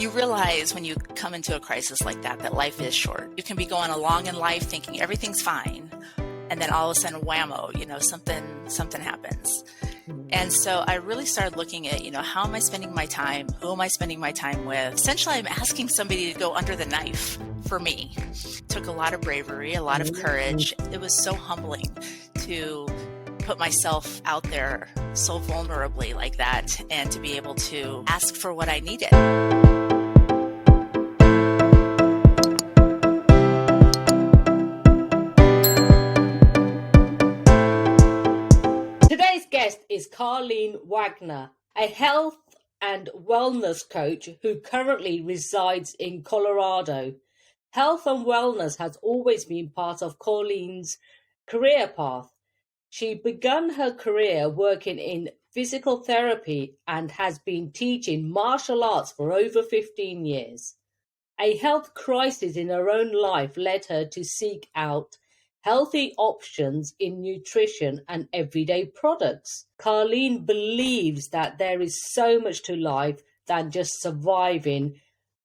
You realize when you come into a crisis like that life is short. You can be going along in life thinking everything's fine, and then all of a sudden, whammo, something happens. And so I really started looking at, how am I spending my time? Who am I spending my time with? Essentially, I'm asking somebody to go under the knife for me. It took a lot of bravery, a lot of courage. It was so humbling to put myself out there so vulnerably like that and to be able to ask for what I needed. Today's guest is Karleen Wagner, a health and wellness coach who currently resides in Colorado. Health and wellness has always been part of Karleen's career path. She began her career working in physical therapy and has been teaching martial arts for over 15 years. A health crisis in her own life led her to seek out healthy options in nutrition and everyday products. Karleen believes that there is so much to life than just surviving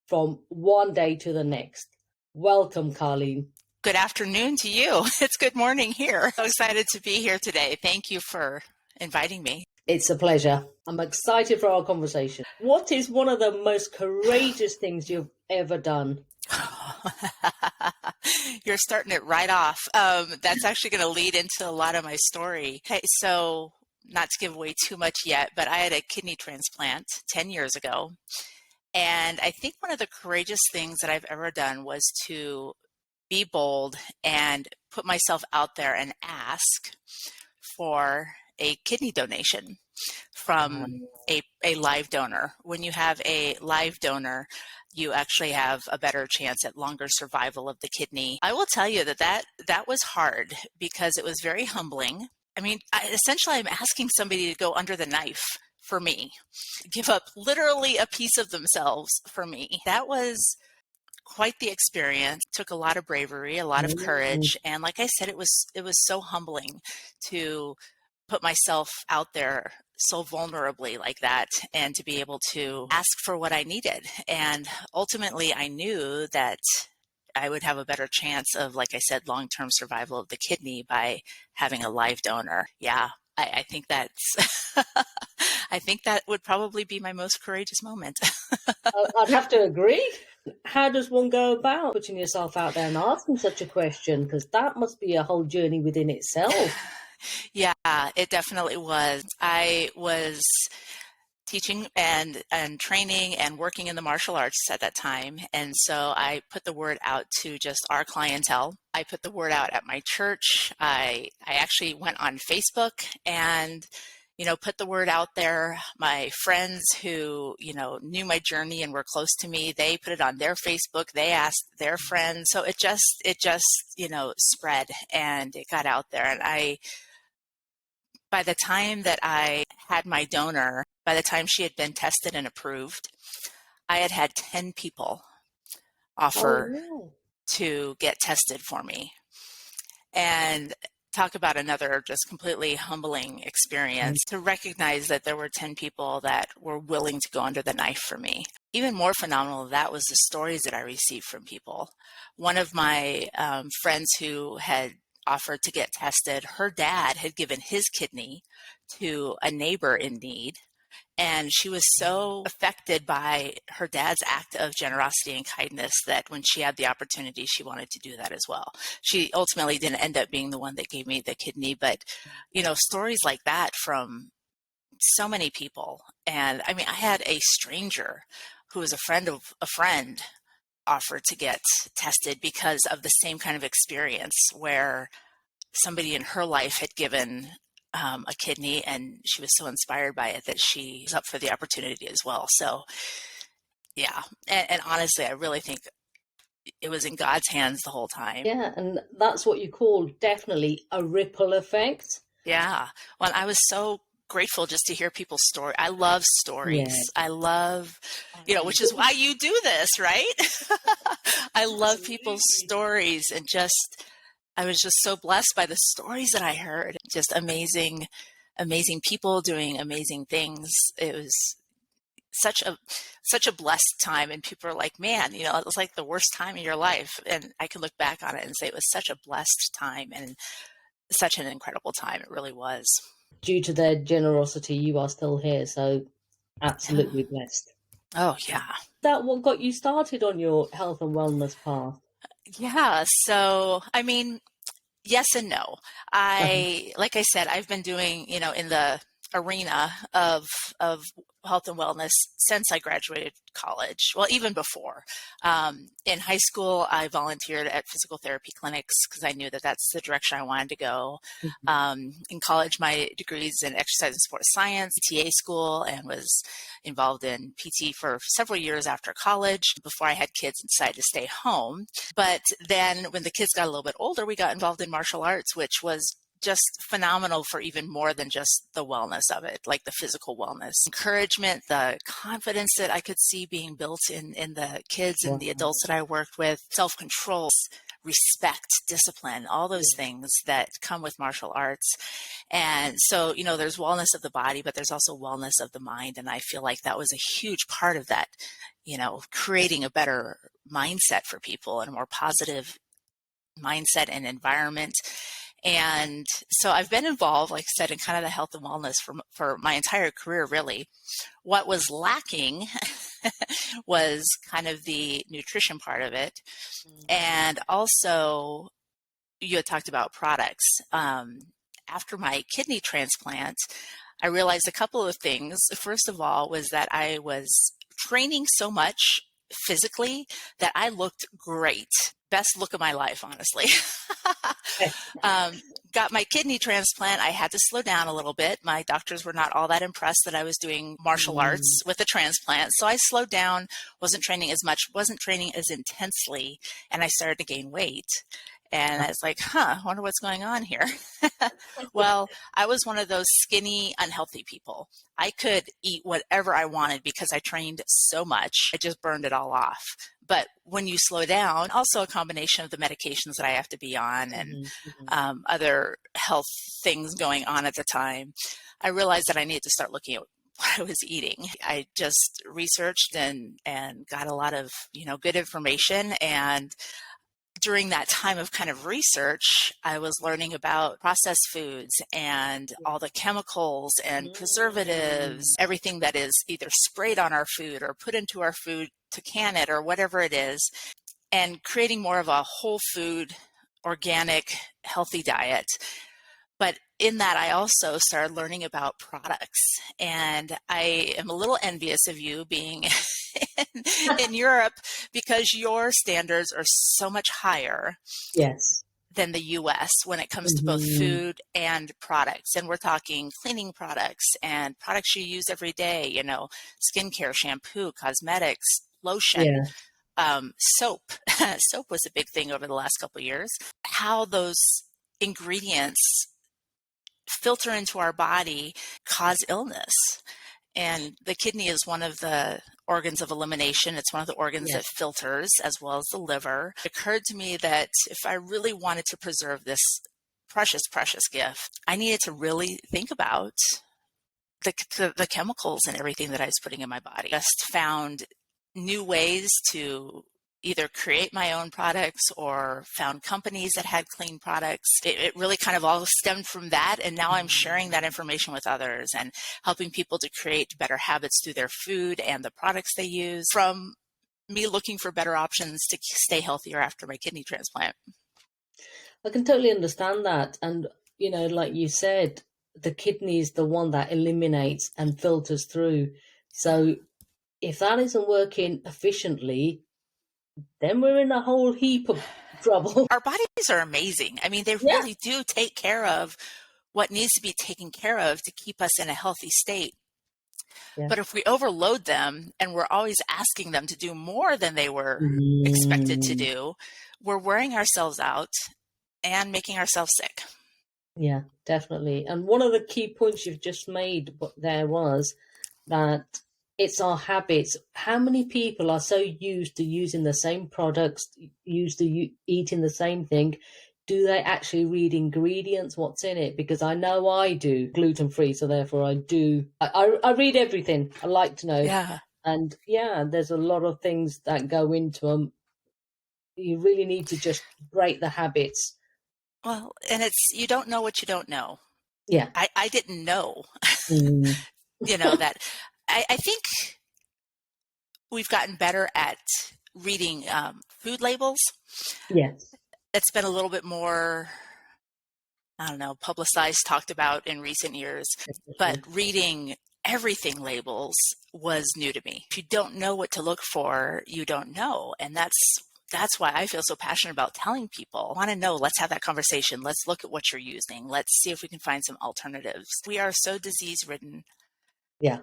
from one day to the next. Welcome, Karleen. Good afternoon to you. It's good morning here. So excited to be here today. Thank you for inviting me. It's a pleasure. I'm excited for our conversation. What is one of the most courageous things you've ever done? You're starting it right off. That's actually going to lead into a lot of my story. Okay, so not to give away too much yet, but I had a kidney transplant 10 years ago. And I think one of the courageous things that I've ever done was to be bold and put myself out there and ask for a kidney donation from a live donor. When you have a live donor, you actually have a better chance at longer survival of the kidney. I will tell you that was hard because it was very humbling. I mean, essentially, I'm asking somebody to go under the knife for me, give up literally a piece of themselves for me. That was quite the experience. It took a lot of bravery, a lot of courage. And like I said, it was so humbling to put myself out there so vulnerably like that and to be able to ask for what I needed. And ultimately, I knew that I would have a better chance of, like I said, long-term survival of the kidney by having a live donor. Yeah, I think that's, I think that would probably be my most courageous moment. I'd have to agree. How does one go about putting yourself out there and asking such a question? Because that must be a whole journey within itself. Yeah, it definitely was. I was teaching and training and working in the martial arts at that time. And so I put the word out to just our clientele. I put the word out at my church. I actually went on Facebook and put the word out there. My friends who, knew my journey and were close to me, they put it on their Facebook. They asked their friends. So it just, spread and it got out there. And by the time that I had my donor, by the time she had been tested and approved, I had 10 people offer to get tested for me. And talk about another just completely humbling experience to recognize that there were 10 people that were willing to go under the knife for me. Even more phenomenal than that was the stories that I received from people. One of my friends who had offered to get tested, her dad had given his kidney to a neighbor in need. And she was so affected by her dad's act of generosity and kindness that when she had the opportunity, she wanted to do that as well. She ultimately didn't end up being the one that gave me the kidney, but, stories like that from so many people. And I mean, I had a stranger who was a friend of a friend offered to get tested because of the same kind of experience where somebody in her life had given a kidney, and she was so inspired by it that she was up for the opportunity as well. So, yeah. And honestly, I really think it was in God's hands the whole time. Yeah, and that's what you call definitely a ripple effect. Yeah. Well, I was so grateful just to hear people's story. I love stories. Yes. I love, which is why you do this, right? I love people's stories and I was just so blessed by the stories that I heard. Just amazing people doing amazing things. It was such a blessed time, and people are like, man, you know, it was like the worst time of your life. And I can look back on it and say it was such a blessed time and such an incredible time. It really was. Due to their generosity, you are still here. So Yeah. absolutely blessed. Oh, yeah. That what got you started on your health and wellness path? Yeah. So, I mean, yes and no. Uh-huh. Like I said, I've been doing, you know, in the arena of health and wellness since I graduated college. Well, even before. In high school, I volunteered at physical therapy clinics because I knew that that's the direction I wanted to go. Mhm. In college, my degrees in exercise and sports science, PTA school, and was involved in PT for several years after college before I had kids and decided to stay home. But then when the kids got a little bit older, we got involved in martial arts, which was just phenomenal for even more than just the wellness of it, like the physical wellness, encouragement, the confidence that I could see being built in the kids and the Wow. adults that I worked with, self-control, respect, discipline, all those Yeah. things that come with martial arts. And so, you know, there's wellness of the body, but there's also wellness of the mind. And I feel like that was a huge part of that, you know, creating a better mindset for people and a more positive mindset and environment. And so I've been involved, like I said, in kind of the health and wellness for my entire career, really. What was lacking was kind of the nutrition part of it. And also, you had talked about products. After my kidney transplant, I realized a couple of things. First of all, was that I was training so much physically that I looked great. Best look of my life, honestly. Got my kidney transplant. I had to slow down a little bit. My doctors were not all that impressed that I was doing martial arts with the transplant. So I slowed down, wasn't training as much, wasn't training as intensely, and I started to gain weight. And I was like, I wonder what's going on here. Well, I was one of those skinny, unhealthy people. I could eat whatever I wanted because I trained so much. I just burned it all off. But when you slow down, also a combination of the medications that I have to be on and other health things going on at the time, I realized that I needed to start looking at what I was eating. I just researched and got a lot of, you know, good information. And during that time of kind of research, I was learning about processed foods and all the chemicals and preservatives, everything that is either sprayed on our food or put into our food to can it or whatever it is, and creating more of a whole food, organic, healthy diet. But in that, I also started learning about products. And I am a little envious of you being in Europe because your standards are so much higher Yes. than the US when it comes to both food and products. And we're talking cleaning products and products you use every day, you know, skincare, shampoo, cosmetics, lotion, Yeah. soap. Soap was a big thing over the last couple of years. How those ingredients filter into our body cause illness. And the kidney is one of the organs of elimination. It's one of the organs that filters, as well as the liver. It occurred to me that if I really wanted to preserve this precious, precious gift, I needed to really think about the chemicals and everything that I was putting in my body. Just found new ways to either create my own products or found companies that had clean products. It really kind of all stemmed from that. And now I'm sharing that information with others and helping people to create better habits through their food and the products they use, from me looking for better options to stay healthier after my kidney transplant. I can totally understand that. And, you know, like you said, the kidney is the one that eliminates and filters through. So if that isn't working efficiently, then we're in a whole heap of trouble. Our bodies are amazing. I mean, they Yeah. really do take care of what needs to be taken care of to keep us in a healthy state. Yeah. But if we overload them and we're always asking them to do more than they were expected to do, we're wearing ourselves out and making ourselves sick. Yeah, definitely. And one of the key points you've just made there was that it's our habits. How many people are so used to using the same products, used to eating the same thing? Do they actually read ingredients, what's in it? Because I know I do, gluten-free, so therefore I do. I read everything. I like to know. Yeah. And yeah, there's a lot of things that go into them. You really need to just break the habits. Well, and it's, you don't know what you don't know. Yeah. I didn't know, Mm. that I think we've gotten better at reading food labels. Yes. It's been a little bit more, I don't know, publicized, talked about in recent years, but Definitely. reading everything labels was new to me. If you don't know what to look for, you don't know. And that's why I feel so passionate about telling people, I want to know, let's have that conversation. Let's look at what you're using. Let's see if we can find some alternatives. We are so disease ridden, Yeah,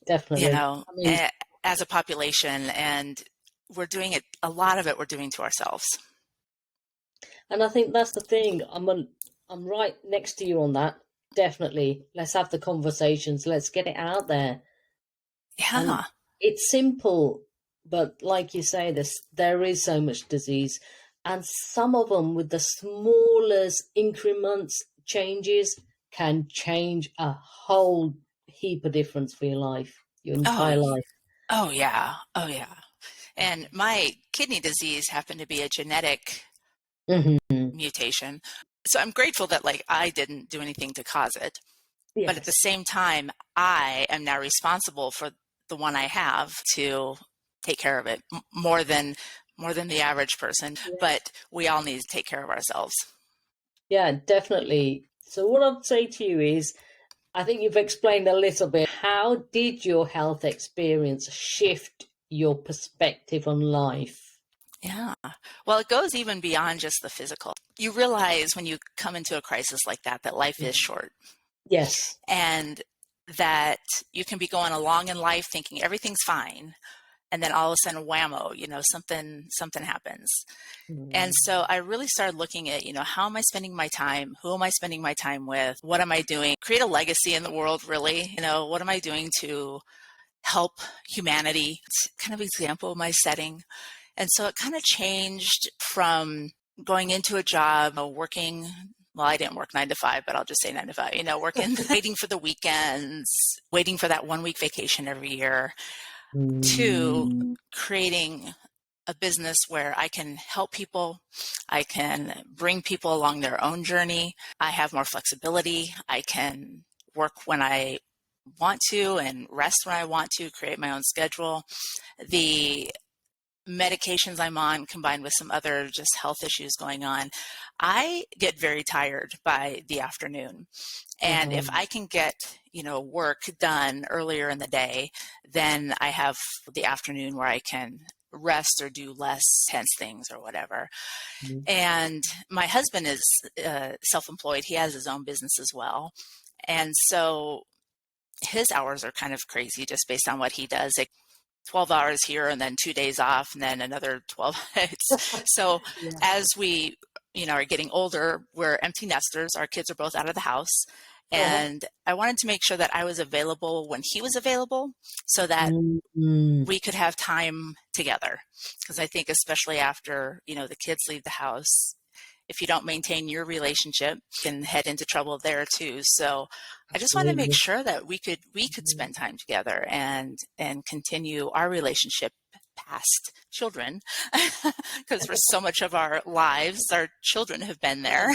definitely. I mean, as a population, and we're doing it, a lot of it we're doing to ourselves. and I think that's the thing. I'm right next to you on that. Definitely. Let's have the conversations. Let's get it out there. And Yeah. it's simple, but like you say, there is so much disease, and some of them with the smallest increments changes can change a whole heap of difference for your life, your Oh, entire life. oh yeah. Oh yeah. And my kidney disease happened to be a genetic Hmm. mutation. So I'm grateful that like I didn't do anything to cause it. But at the Yes. same time, I am now responsible for the one I have to take care of it more than the average person. Yeah. But we all need to take care of ourselves. Yeah, definitely. So what I'd say to you is, I think you've explained a little bit. How did your health experience shift your perspective on life? Yeah. Well, it goes even beyond just the physical. You realize when you come into a crisis like that life is short, Yes. and that you can be going along in life thinking everything's fine, and then all of a sudden whammo, something happens. And Mm. so I really started looking at, how am I spending my time? Who am I spending my time with? What am I doing? Create a legacy in the world, really. What am I doing to help humanity? It's kind of an example of my setting. And so it kind of changed from going into a job, working. Well, I didn't work 9 to 5, but I'll just say 9 to 5, working, waiting for the weekends, waiting for that 1 week vacation every year, to Mm. creating a business where I can help people. I can bring people along their own journey. I have more flexibility. I can work when I want to and rest when I want to, create my own schedule. The medications I'm on, combined with some other just health issues going on, I get very tired by the afternoon. And if Uh-huh. I can get, work done earlier in the day, then I have the afternoon where I can rest or do less tense things or whatever. Mm. And my husband is self-employed. He has his own business as well. And so his hours are kind of crazy just based on what he does. 12 hours here and then 2 days off and then another 12. So Yeah. as we, are getting older, we're empty nesters. Our kids are both out of the house. Uh-huh. And I wanted to make sure that I was available when he was available so that Mm. we could have time together. Because I think especially after, the kids leave the house, if you don't maintain your relationship, you can head into trouble there too. So I just want to make Absolutely. sure that we could Mhm. spend time together and continue our relationship past children, because for so much of our lives, our children have been there.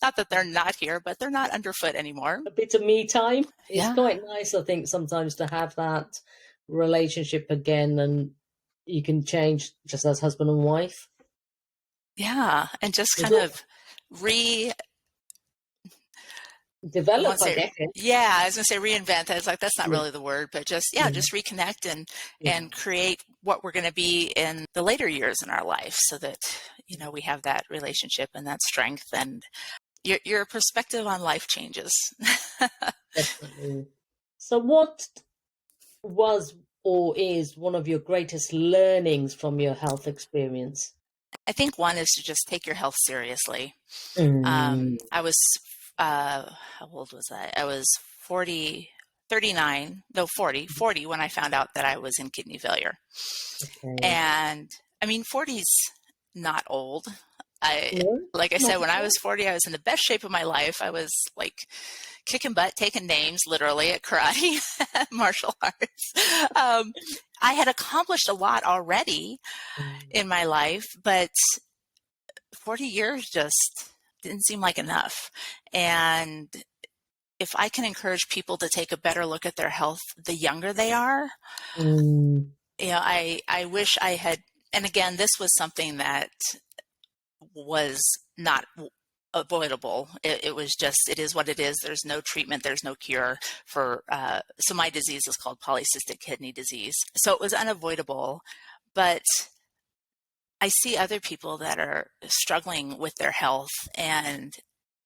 Not that they're not here, but they're not underfoot anymore. A bit of me time. It's Yeah. quite nice, I think, sometimes to have that relationship again, and you can change just as husband and wife. Yeah. And just There's kind all of re I develop, won't I say, guess. yeah, I was gonna say reinvent. I was like, that's not Yeah. really the word, but just, yeah, Yeah. just reconnect and Yeah. create what we're gonna be in the later years in our life, so that, we have that relationship and that strength, and your perspective on life changes. Definitely. So, what was or is one of your greatest learnings from your health experience? I think one is to just take your health seriously. Mm. I was, how old was I? I was 40, 39, no, 40 when I found out that I was in kidney failure. Okay. And I mean, 40's not old. No, Like I not said, at when I was all. 40, I was in the best shape of my life. I was like kicking butt, taking names literally at karate, martial arts. I had accomplished a lot already Mm. in my life, but 40 years just didn't seem like enough. And if I can encourage people to take a better look at their health the younger they are, Mm. I wish I had, and again, this was something that was not avoidable. It was just, it is what it is. There's no treatment, there's no cure for, so my disease is called polycystic kidney disease. So it was unavoidable, but I see other people that are struggling with their health, and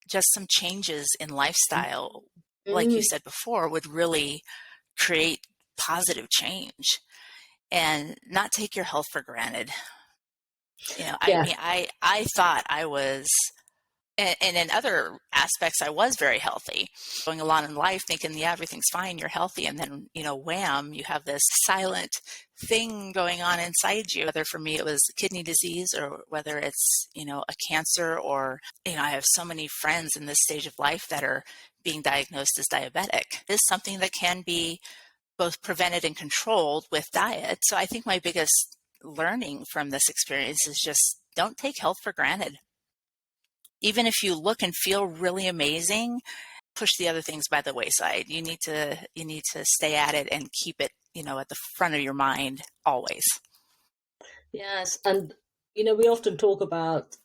just some changes in lifestyle, like you Mm. said before, would really create positive change and not take your health for granted. I Yeah. mean, I thought I was, and in other aspects, I was very healthy. Going along in life thinking, yeah, everything's fine, you're healthy. And then, wham, you have this silent thing going on inside you. Whether for me it was kidney disease, or whether it's, a cancer, or, I have so many friends in this stage of life that are being diagnosed as diabetic. It is something that can be both prevented and controlled with diet. So I think my biggest learning from this experience is just don't take health for granted. Even if you look and feel really amazing, push the other things by the wayside. You need to stay at it and keep it, at the front of your mind always. Yes. And, we often talk about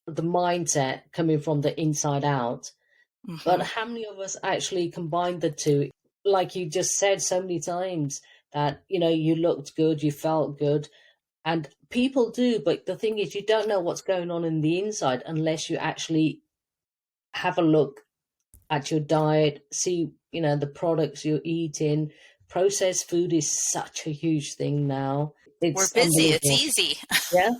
the mindset coming from the inside out, but Hmm. how many of us actually combine the two? Like you just said so many times that, you looked good, you felt good, and people do, but the thing is, you don't know what's going on in the inside unless you actually have a look at your diet, see, the products you're eating. Processed food is such a huge thing now. We're It's busy. It's unbelievable. easy. Yeah.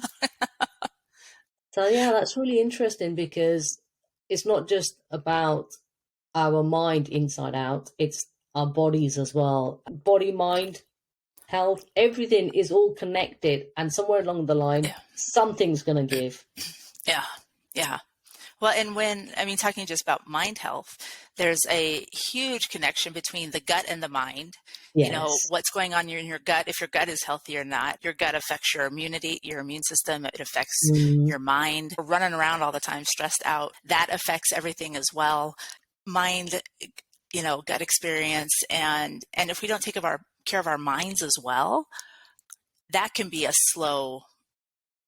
So yeah, that's really interesting because it's not just about our mind inside out, it's our bodies as well. Body, mind, health, everything is all connected, and somewhere along the line Yeah. something's going to give. Yeah. Yeah. Well, and talking just about mind health, there's a huge connection between the gut and the mind. Yes. What's going on in your gut, if your gut is healthy or not. Your gut affects your immunity, your immune system. It affects Mm. your mind. We're running around all the time, stressed out. That affects everything as well. Mind, gut experience. And if we don't take care of our minds as well, that can be a slow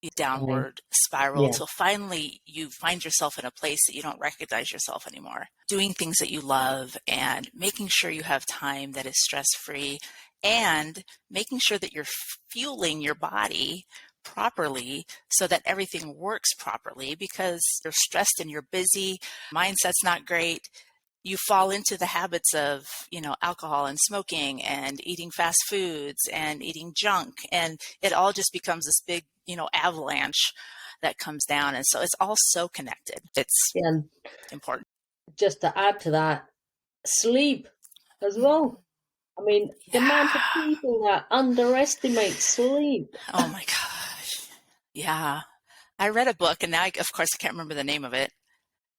Fine. downward spiral Yeah. till finally you find yourself in a place that you don't recognize yourself anymore. Doing things that you love and making sure you have time that is stress free, and making sure that you're fueling your body properly so that everything works properly, because you're stressed and you're busy, mindset's not great, you fall into the habits of, alcohol and smoking and eating fast foods and eating junk. And it all just becomes this big, avalanche that comes down. And so it's all so connected. It's Yeah, and important. just to add to that, sleep as well. I mean, the amount of Yeah. people that underestimate sleep. Oh my gosh. Yeah. I read a book, and now, of course, I can't remember the name of it,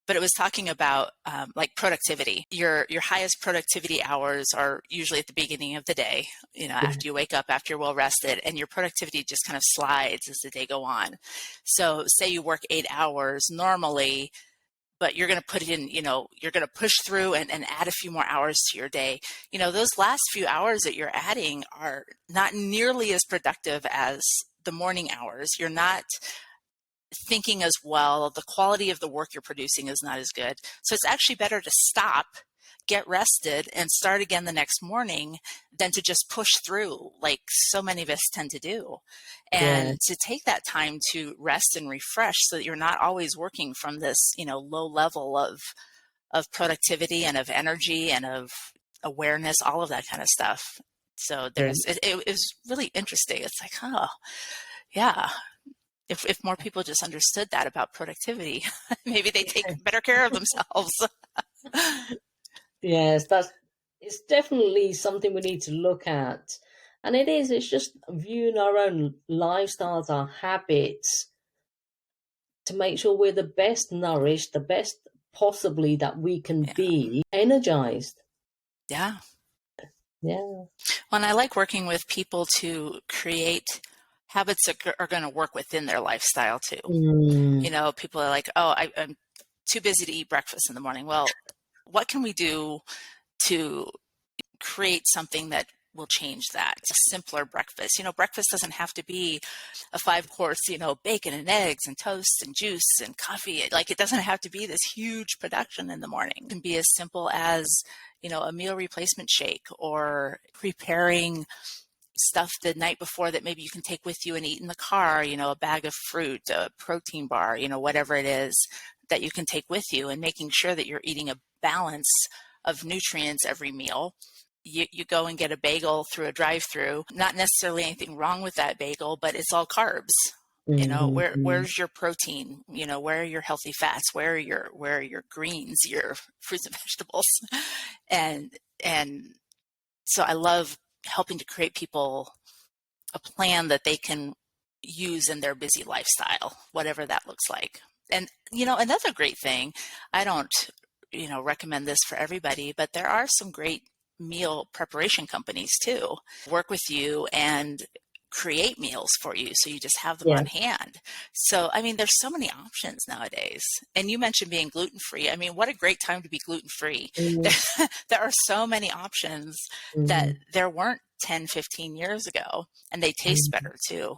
but it was talking about like productivity. Your highest productivity hours are usually at the beginning of the day, Yeah. after you wake up, after you're well rested, and your productivity just kind of slides as the day go on. So say you work 8 hours normally, but you're going to put it in, you're going to push through and add a few more hours to your day. Those last few hours that you're adding are not nearly as productive as the morning hours. You're not thinking as well. The quality of the work you're producing is not as good. So it's actually better to stop, get rested, and start again the next morning than to just push through like so many of us tend to do. Yeah. And to take that time to rest and refresh so that you're not always working from this, low level of productivity and of energy and of awareness, all of that kind of stuff. So Yeah. it was really interesting. It's like, oh, yeah, if more people just understood that about productivity, maybe they take better care of themselves. Yes, it's definitely something we need to look at. And it's just viewing our own lifestyles, our habits, to make sure we're the best nourished, the best possibly that we can Yeah. be, energized. Yeah. Yeah. Well, and I like working with people to create habits that are going to work within their lifestyle too. Mm. You know, people are like, oh, I'm too busy to eat breakfast in the morning. Well, what can we do to create something that will change that? It's a simpler breakfast. You know, breakfast doesn't have to be a 5-course, you know, bacon and eggs and toast and juice and coffee. Like, it doesn't have to be this huge production in the morning. It can be as simple as, you know, a meal replacement shake, or preparing stuff the night before that maybe you can take with you and eat in the car, you know, a bag of fruit, a protein bar, you know, whatever it is that you can take with you, and making sure that you're eating a balance of nutrients every meal. You go and get a bagel through a drive-through, not necessarily anything wrong with that bagel, but it's all carbs. You know, Mm-hmm. where's your protein? You know, where are your healthy fats? Where are your greens, your fruits and vegetables? And so I love helping to create people a plan that they can use in their busy lifestyle, whatever that looks like. And, you know, another great thing, I don't, you know, recommend this for everybody, but there are some great meal preparation companies too, work with you and create meals for you, so you just have them on Yeah. hand. So, I mean, there's so many options nowadays. And you mentioned being gluten-free. I mean, what a great time to be gluten-free. Mm-hmm. There are so many options that there weren't 10, 15 years ago, and they taste Mm-hmm. better too.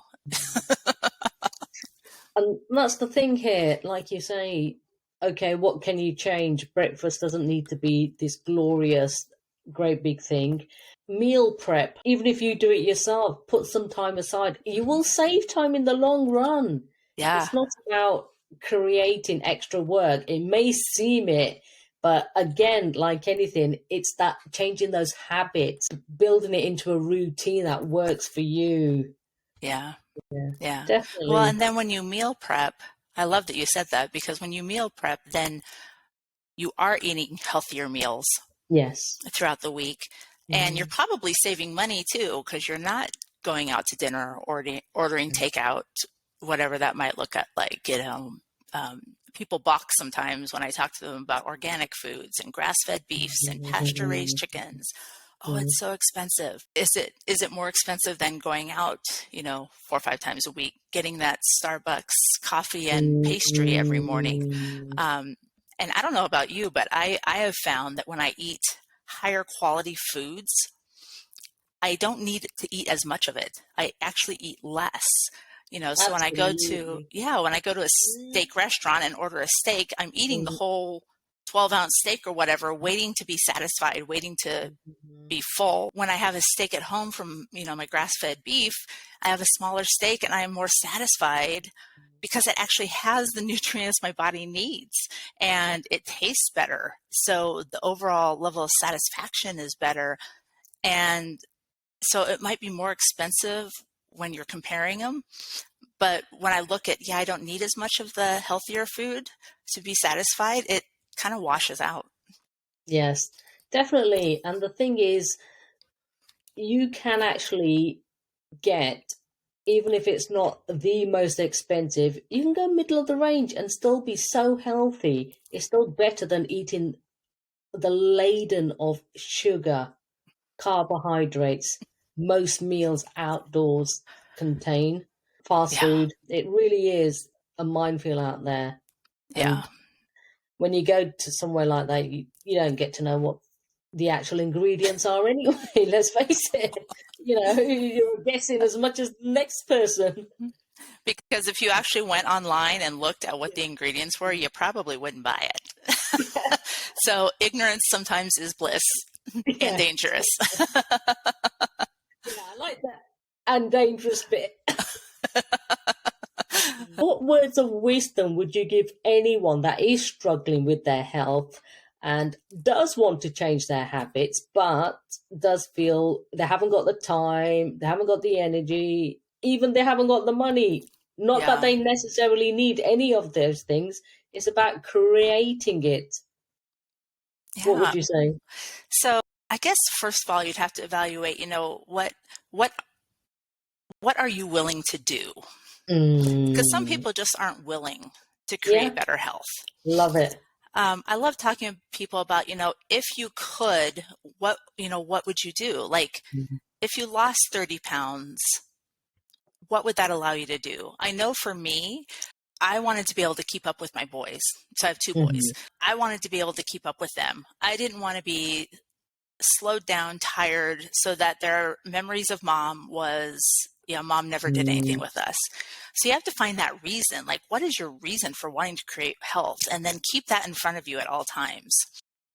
And that's the thing here, like you say, okay, what can you change? Breakfast doesn't need to be this glorious, great big thing. Meal prep, even if you do it yourself, put some time aside. You will save time in the long run. Yeah, It's not about creating extra work. It may seem it, but again, like anything, it's that changing those habits, building it into a routine that works for you. yeah, Yeah, yeah. Well, definitely. and then when you meal prep, I love that you said that, because when you meal prep, then you are eating healthier meals Yes. throughout the week. And you're Mm. probably saving money too, because you're not going out to dinner or ordering takeout, whatever that might look at, like, you know, people balk sometimes when I talk to them about organic foods and grass-fed beefs and pasture-raised chickens. Oh, it's so expensive. Is it more expensive than going out, you know, 4 or 5 times a week, getting that Starbucks coffee and pastry every morning? Mm. Um, and I don't know about you, but I have found that when I eat higher quality foods, I don't need to eat as much of it. I actually eat less. You know, so Absolutely. when I go to a Mm. steak restaurant and order a steak, I'm eating the whole 12-ounce steak or whatever, waiting to be satisfied, waiting to Mhm. be full. When I have a steak at home from, you know, my grass-fed beef, I have a smaller steak and I'm more satisfied because it actually has the nutrients my body needs, and it tastes better. So the overall level of satisfaction is better. And so it might be more expensive when you're comparing them. But when I look at, yeah, I don't need as much of the healthier food to be satisfied, it kind of washes out. Yes, definitely. And the thing is, you can actually get, even if it's not the most expensive, you can go middle of the range and still be so healthy. It's still better than eating the laden of sugar, carbohydrates, most meals outdoors contain. Fast Yeah. food, it really is a minefield out there. Yeah. And when you go to somewhere like that, you don't get to know what the actual ingredients are anyway. Let's face it. You know, you're guessing as much as the next person. Because if you actually went online and looked at what Yeah. the ingredients were, you probably wouldn't buy it. So ignorance sometimes is bliss and Yeah. dangerous. Yeah, I like that. And dangerous bit. What words of wisdom would you give anyone that is struggling with their health and does want to change their habits, but does feel they haven't got the time, they haven't got the energy, even they haven't got the money? Not that Yeah. they necessarily need any of those things. It's about creating it. What would Yeah. you say? So I guess first of all, you'd have to evaluate, you know, what what are you willing to do? Because some Mm, people just aren't willing to Yeah. create better health. Love it. I love talking to people about, if you could, what would you do? Like, Mhm. if you lost 30 pounds, what would that allow you to do? I know for me, I wanted to be able to keep up with my boys. So I have two boys. Mhm. I wanted to be able to keep up with them. I didn't want to be slowed down, tired, so that their memories of mom was, mom never did anything Mm. with us. So you have to find that reason. Like, what is your reason for wanting to create health? And then keep that in front of you at all times.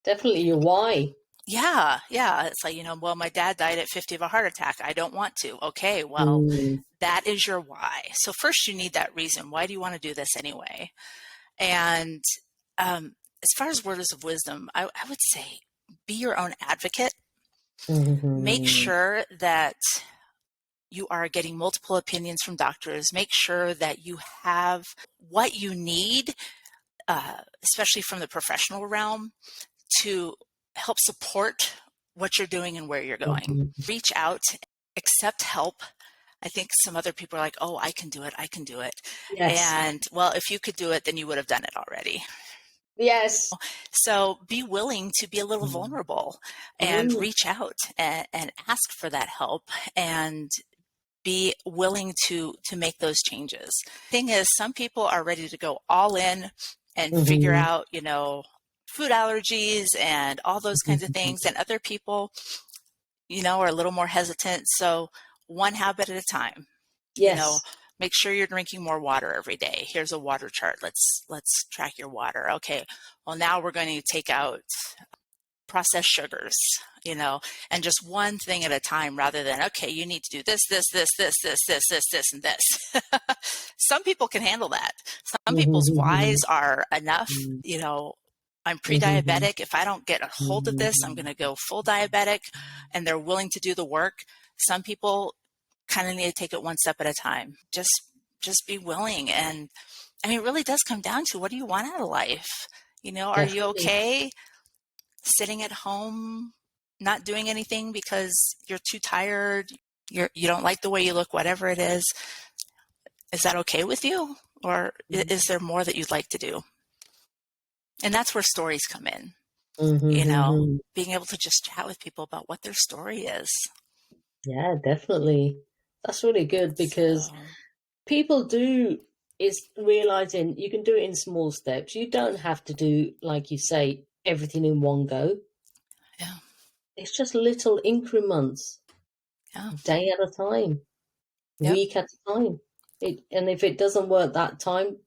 Definitely your why. Yeah, yeah. It's like, well, my dad died at 50 of a heart attack. I don't want to. Okay, well, Mm. that is your why. So first you need that reason. Why do you want to do this anyway? And as far as words of wisdom, I would say be your own advocate. Make Mhm. sure that you are getting multiple opinions from doctors. Make sure that you have what you need, especially from the professional realm, to help support what you're doing and where you're going. Mhm. Reach out, accept help. I think some other people are like, oh, I can do it. I can do it. Yes. And well, if you could do it, then you would have done it already. Yes. So be willing to be a little Mm. vulnerable and Mm. reach out and ask for that help and be willing to make those changes. Thing is, some people are ready to go all in and figure Mhm. out, food allergies and all those kinds of Mhm. things. And other people, are a little more hesitant. So one habit at a time, you know, Yes. make sure you're drinking more water every day. Here's a water chart. Let's track your water. Okay. Well, now we're going to take out processed sugars, and just one thing at a time rather than, okay, you need to do this, and this. Some people can handle that. Some people's whys Mhm. are enough, Mhm. I'm Mhm. pre-diabetic. If I don't get a hold of this, I'm going to go full diabetic, and they're willing to do the work. Some people kind of need to take it one step at a time. Just be willing. And I mean, it really does come down to, what do you want out of life? Are you Definitely. okay sitting at home, not doing anything because you're too tired, you don't like the way you look, whatever it is that okay with you? Or is there more that you'd like to do? And that's where stories come in, Mhm. being able to just chat with people about what their story is. Yeah, definitely. That's really good because So, people do is realizing you can do it in small steps. You don't have to do, like you say, everything in one go. yeah, It's just little increments, yeah, day at a time, yep, week at a time. And if it doesn't work that time,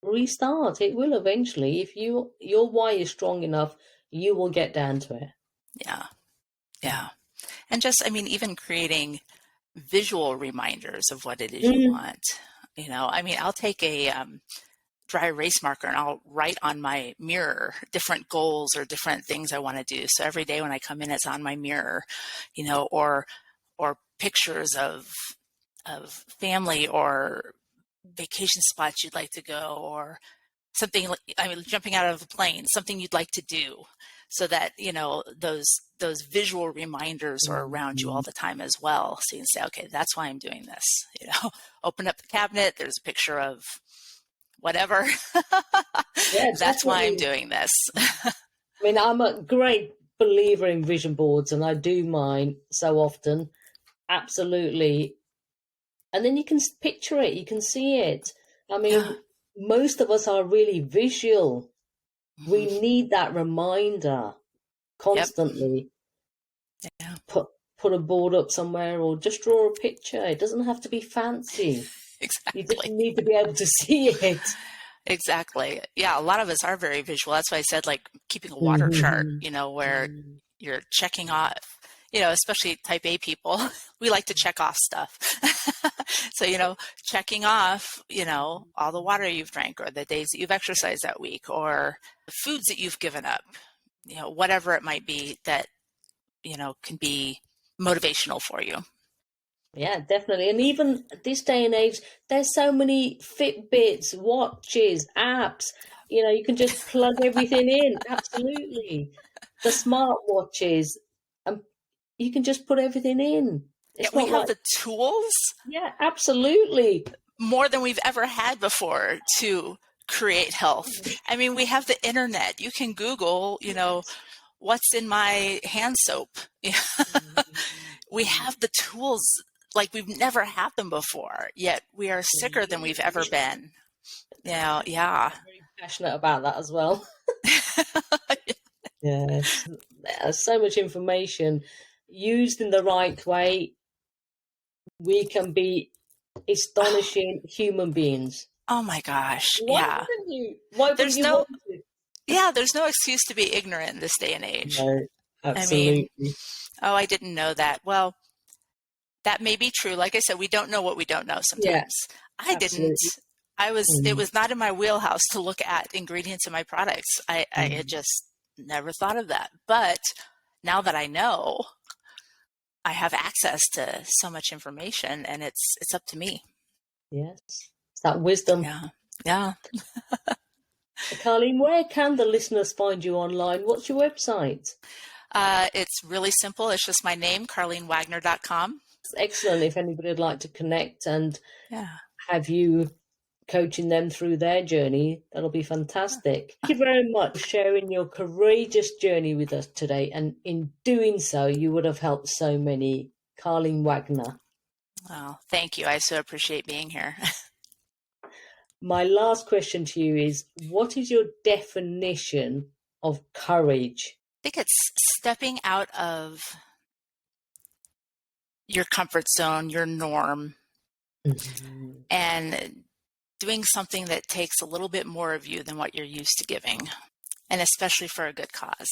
restart. It will eventually. If your why is strong enough, you will get down to it. yeah, yeah. And just, I mean, even creating visual reminders of what it is you Mm. want. I mean, I'll take a dry erase marker and I'll write on my mirror different goals or different things I want to do. So every day when I come in, it's on my mirror, or pictures of family or vacation spots you'd like to go, or something like, I mean, jumping out of a plane, something you'd like to do, so that those visual reminders are around you all Mhm. the time as well. So you can say, okay, that's why I'm doing this. Open up the cabinet, there's a picture of whatever. Yeah, That's why I'm definitely. doing this. I mean, I'm a great believer in vision boards, and I do mine so often. Absolutely. And then you can picture it, you can see it. I Yeah. mean, most of us are really visual. We Hmm. need that reminder Yep. constantly. Yeah. Put a board up somewhere or just draw a picture. It doesn't have to be fancy. You just Exactly. need to be able to see it. Exactly. Yeah, a lot of us are very visual. That's why I said, like, keeping a water chart, Mhm. where Mm. you're checking off, especially type A people, we like to check off stuff. So, checking off, all the water you've drank, or the days that you've exercised that week, or the foods that you've given up, whatever it might be that, can be motivational for you. Yeah, definitely. And even this day and age, there's so many Fitbits, watches, apps. You can just plug everything in. Absolutely. The smart watches, um, you can just put everything in. Yeah, It's we not have like, the tools yeah, absolutely. more than we've ever had before to create health. I mean, we have the internet. You can Google, what's in my hand soap. We have the tools like we've never had them before, yet we are sicker than we've ever been. Yeah. I'm very passionate about that as well. Yes, there's so much information. Used in the right way, we can be astonishing human beings. Oh my gosh. Why Yeah. wouldn't you? Why wouldn't There's you no, want to? yeah, there's no excuse to be ignorant in this day and age. No, I mean, absolutely. oh, I didn't know that. Well, that may be true. Like I said, we don't know what we don't know Yeah, sometimes. I didn't. absolutely. It Mm, was not in my wheelhouse to look at ingredients in my products. I had mm. just never thought of that. But now that I know, I have access to so much information, and it's up to me. Yes, it's that wisdom. Yeah. Yeah. Karleen, where can the listeners find you online? What's your website? It's really simple. It's just my name, KarleenWagner.com. It's excellent if anybody would like to connect and Yeah. have you coaching them through their journey. That'll be fantastic. Thank you very much for sharing your courageous journey with us today. And in doing so, you would have helped so many. Karleen Wagner. Well, thank you. I so appreciate being here. My last question to you is, what is your definition of courage? I think it's stepping out of your comfort zone, your norm, Mhm. and doing something that takes a little bit more of you than what you're used to giving, and especially for a good cause.